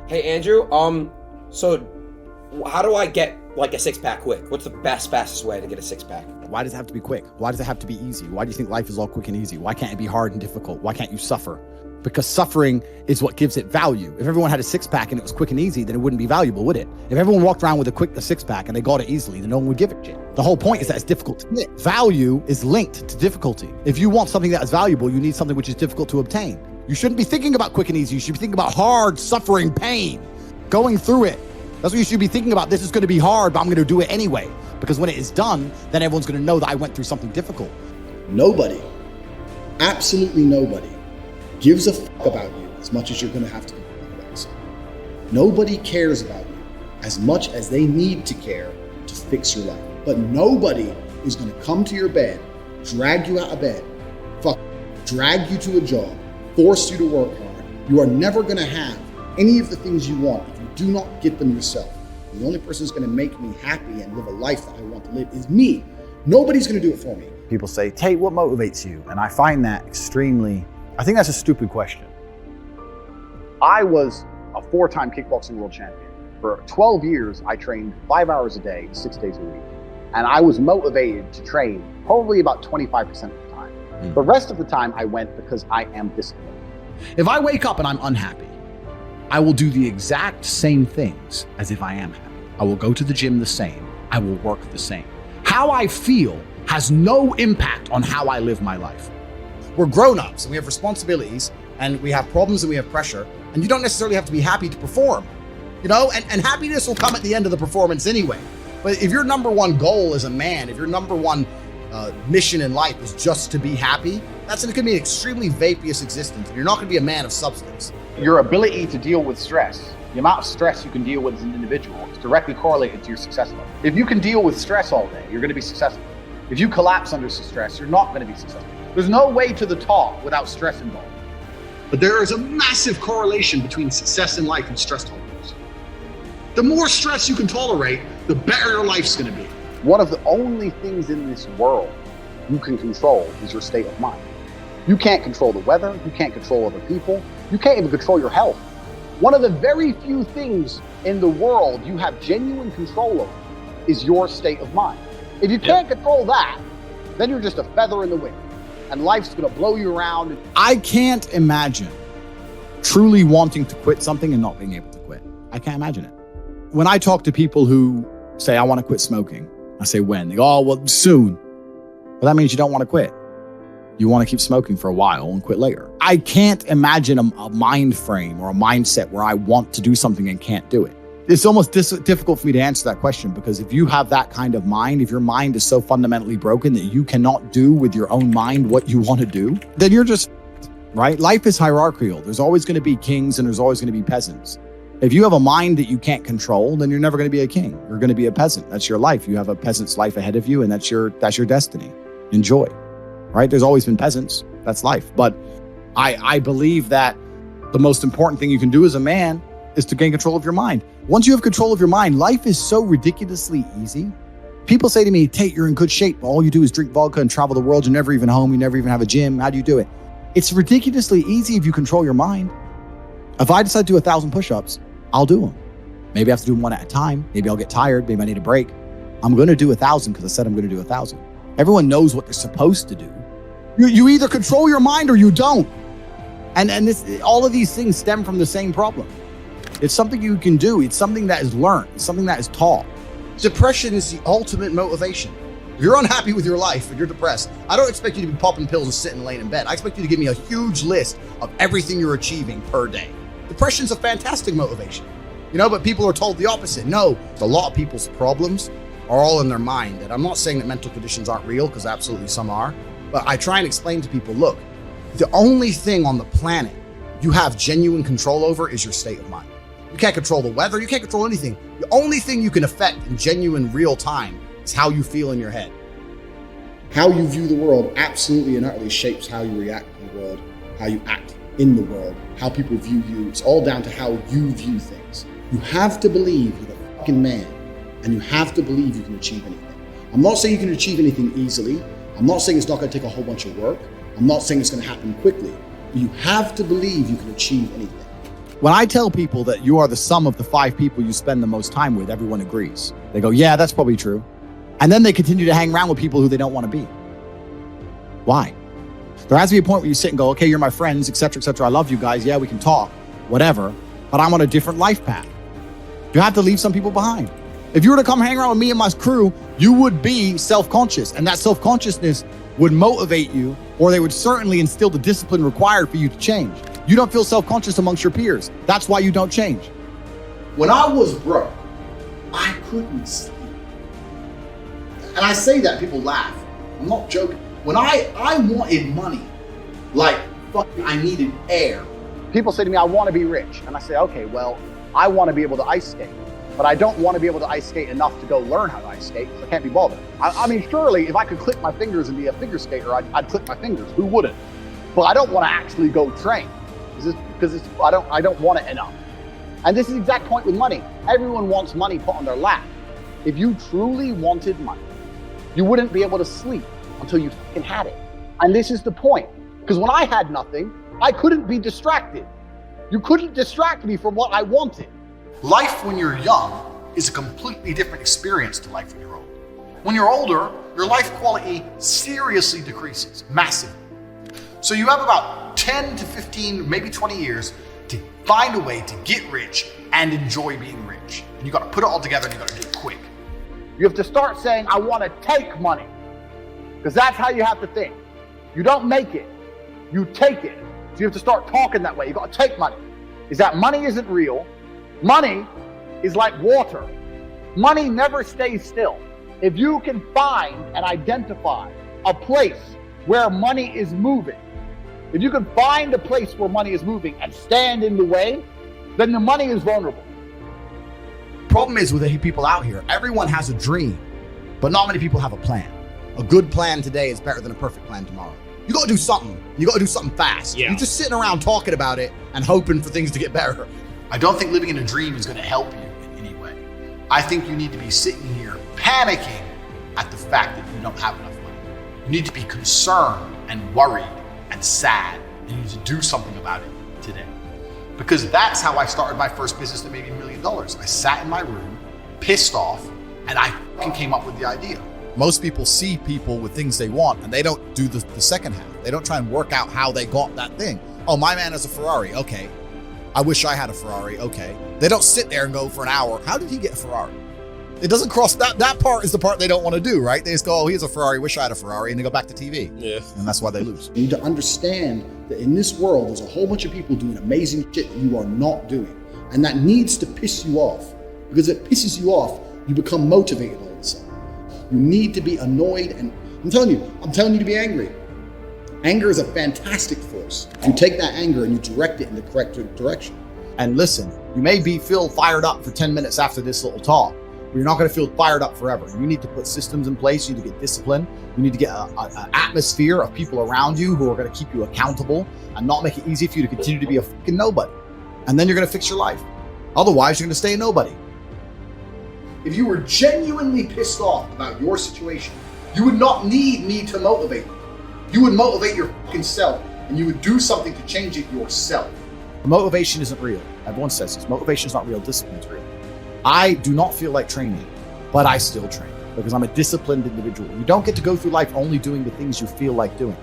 Hey Andrew, so how do I get like a six-pack quick? What's the fastest way to get a six-pack? Why does it have to be quick? Why does it have to be easy? Why do you think life is all quick and easy? Why can't it be hard and difficult? Why can't you suffer? Because suffering is what gives it value. If everyone had a six-pack and it was quick and easy, then it wouldn't be valuable, would it? If everyone walked around with a six-pack and they got it easily, then no one would give a shit. The whole point is that it's difficult to get. Value is linked to difficulty. If you want something that is valuable, you need something which is difficult to obtain. You shouldn't be thinking about quick and easy. You should be thinking about hard, suffering, pain, going through it. That's what you should be thinking about. This is going to be hard, but I'm going to do it anyway. Because when it is done, then everyone's going to know that I went through something difficult. Nobody, absolutely nobody, gives a fuck about you as much as you're going to have to give a fuck about yourself. Nobody cares about you as much as they need to care to fix your life. But nobody is going to come to your bed, drag you out of bed, drag you to a job, force you to work hard. You are never going to have any of the things you want if you do not get them yourself. The only person who's going to make me happy and live a life that I want to live is me. Nobody's going to do it for me. People say, Tate, what motivates you? And I find that I think that's a stupid question. I was a 4-time kickboxing world champion. For 12 years, I trained 5 hours a day, 6 days a week. And I was motivated to train probably about 25% of the time. The rest of the time I went because I am disciplined. If I wake up and I'm unhappy, I will do the exact same things as if I am happy. I will go to the gym the same. I will work the same. How I feel has no impact on how I live my life. We're grown-ups and we have responsibilities and we have problems and we have pressure, and you don't necessarily have to be happy to perform, and happiness will come at the end of the performance anyway. But if your number one goal as a man, if your number one mission in life is just to be happy, that's going to be an extremely vaporous existence. You're not going to be a man of substance. Your ability to deal with stress, the amount of stress you can deal with as an individual, is directly correlated to your success level. If you can deal with stress all day, you're going to be successful. If you collapse under stress, you're not going to be successful. There's no way to the top without stress involved. But there is a massive correlation between success in life and stress tolerance. The more stress you can tolerate, the better your life's going to be. One of the only things in this world you can control is your state of mind. You can't control the weather, you can't control other people, you can't even control your health. One of the very few things in the world you have genuine control over is your state of mind. If you can't control that, then you're just a feather in the wind, and life's gonna blow you around. I can't imagine truly wanting to quit something and not being able to quit. I can't imagine it. When I talk to people who say, I want to quit smoking, I say, when? They go, oh, well, soon. Well, that means you don't want to quit. You want to keep smoking for a while and quit later. I can't imagine a mind frame or a mindset where I want to do something and can't do it. It's almost difficult for me to answer that question, because if you have that kind of mind, if your mind is so fundamentally broken that you cannot do with your own mind what you want to do, then you're just, right? Life is hierarchical. There's always going to be kings and there's always going to be peasants. If you have a mind that you can't control, then you're never going to be a king. You're going to be a peasant. That's your life. You have a peasant's life ahead of you, and that's your destiny. Enjoy, right? There's always been peasants. That's life. But I believe that the most important thing you can do as a man is to gain control of your mind. Once you have control of your mind, life is so ridiculously easy. People say to me, Tate, you're in good shape. All you do is drink vodka and travel the world. You're never even home. You never even have a gym. How do you do it? It's ridiculously easy if you control your mind. If I decide to do 1,000 push-ups, I'll do them. Maybe I have to do them one at a time. Maybe I'll get tired. Maybe I need a break. I'm going to do 1,000 because I said I'm going to do 1,000. Everyone knows what they're supposed to do. You either control your mind or you don't. And all of these things stem from the same problem. It's something you can do. It's something that is learned. It's something that is taught. Depression is the ultimate motivation. If you're unhappy with your life and you're depressed, I don't expect you to be popping pills and sitting laying in bed. I expect you to give me a huge list of everything you're achieving per day. Depression's a fantastic motivation, but people are told the opposite. No, a lot of people's problems are all in their mind. And I'm not saying that mental conditions aren't real, because absolutely some are. But I try and explain to people, look, the only thing on the planet you have genuine control over is your state of mind. You can't control the weather. You can't control anything. The only thing you can affect in genuine real time is how you feel in your head. How you view the world absolutely and utterly shapes how you react to the world, how you act in the world, how people view you. It's all down to how you view things. You have to believe you're a fucking man, and you have to believe you can achieve anything. I'm not saying you can achieve anything easily. I'm not saying it's not going to take a whole bunch of work. I'm not saying it's going to happen quickly. But you have to believe you can achieve anything. When I tell people that you are the sum of the 5 people you spend the most time with, everyone agrees. They go, yeah, that's probably true. And then they continue to hang around with people who they don't want to be. Why? There has to be a point where you sit and go, okay, you're my friends, etc., etc. I love you guys. Yeah, we can talk, whatever. But I'm on a different life path. You have to leave some people behind. If you were to come hang around with me and my crew, you would be self-conscious. And that self-consciousness would motivate you, or they would certainly instill the discipline required for you to change. You don't feel self-conscious amongst your peers. That's why you don't change. When I was broke, I couldn't sleep. And I say that, people laugh. I'm not joking. When I wanted money, like fucking I needed air. People say to me, I want to be rich. And I say, okay, well, I want to be able to ice skate. But I don't want to be able to ice skate enough to go learn how to ice skate, because I can't be bothered. I mean, surely if I could click my fingers and be a figure skater, I'd click my fingers. Who wouldn't? But I don't want to actually go train because I don't want it enough. And this is the exact point with money. Everyone wants money put on their lap. If you truly wanted money, you wouldn't be able to sleep until you fucking had it. And this is the point. Because when I had nothing, I couldn't be distracted. You couldn't distract me from what I wanted. Life when you're young is a completely different experience to life when you're old. When you're older, your life quality seriously decreases, massively. So you have about 10 to 15, maybe 20 years to find a way to get rich and enjoy being rich. And you got to put it all together and you got to do it quick. You have to start saying, I want to take money. Because that's how you have to think. You don't make it, you take it. So you have to start talking that way. You got to take money. Is that money isn't real. Money is like water. Money never stays still. If you can find and identify a place where money is moving, if you can find a place where money is moving and stand in the way, then the money is vulnerable. Problem is with the people out here, everyone has a dream, but not many people have a plan. A good plan today is better than a perfect plan tomorrow. You got to do something. You got to do something fast. Yeah. You're just sitting around talking about it and hoping for things to get better. I don't think living in a dream is going to help you in any way. I think you need to be sitting here panicking at the fact that you don't have enough money. You need to be concerned and worried and sad, and you need to do something about it today. Because that's how I started my first business that made me $1 million. I sat in my room, pissed off, and I fucking came up with the idea. Most people see people with things they want and they don't do the second half. They don't try and work out how they got that thing. Oh, my man has a Ferrari. Okay. I wish I had a Ferrari. Okay. They don't sit there and go for an hour. How did he get a Ferrari? It doesn't cross that part is the part they don't want to do, right? They just go, oh, he has a Ferrari. Wish I had a Ferrari. And they go back to TV. Yeah. And that's why they lose. You need to understand that in this world, there's a whole bunch of people doing amazing shit that you are not doing. And that needs to piss you off. Because if it pisses you off, you become motivated all of a sudden. You need to be annoyed, and I'm telling you to be angry. Anger is a fantastic force. You take that anger and you direct it in the correct direction. And listen, you may feel fired up for 10 minutes after this little talk, but you're not going to feel fired up forever. You need to put systems in place. You need to get discipline. You need to get an atmosphere of people around you who are going to keep you accountable and not make it easy for you to continue to be a fucking nobody. And then you're going to fix your life. Otherwise, you're going to stay a nobody. If you were genuinely pissed off about your situation, you would not need me to motivate you. You would motivate your fucking self, and you would do something to change it yourself. Motivation isn't real. Everyone says this. Motivation is not real. Discipline is real. I do not feel like training, but I still train because I'm a disciplined individual. You don't get to go through life only doing the things you feel like doing.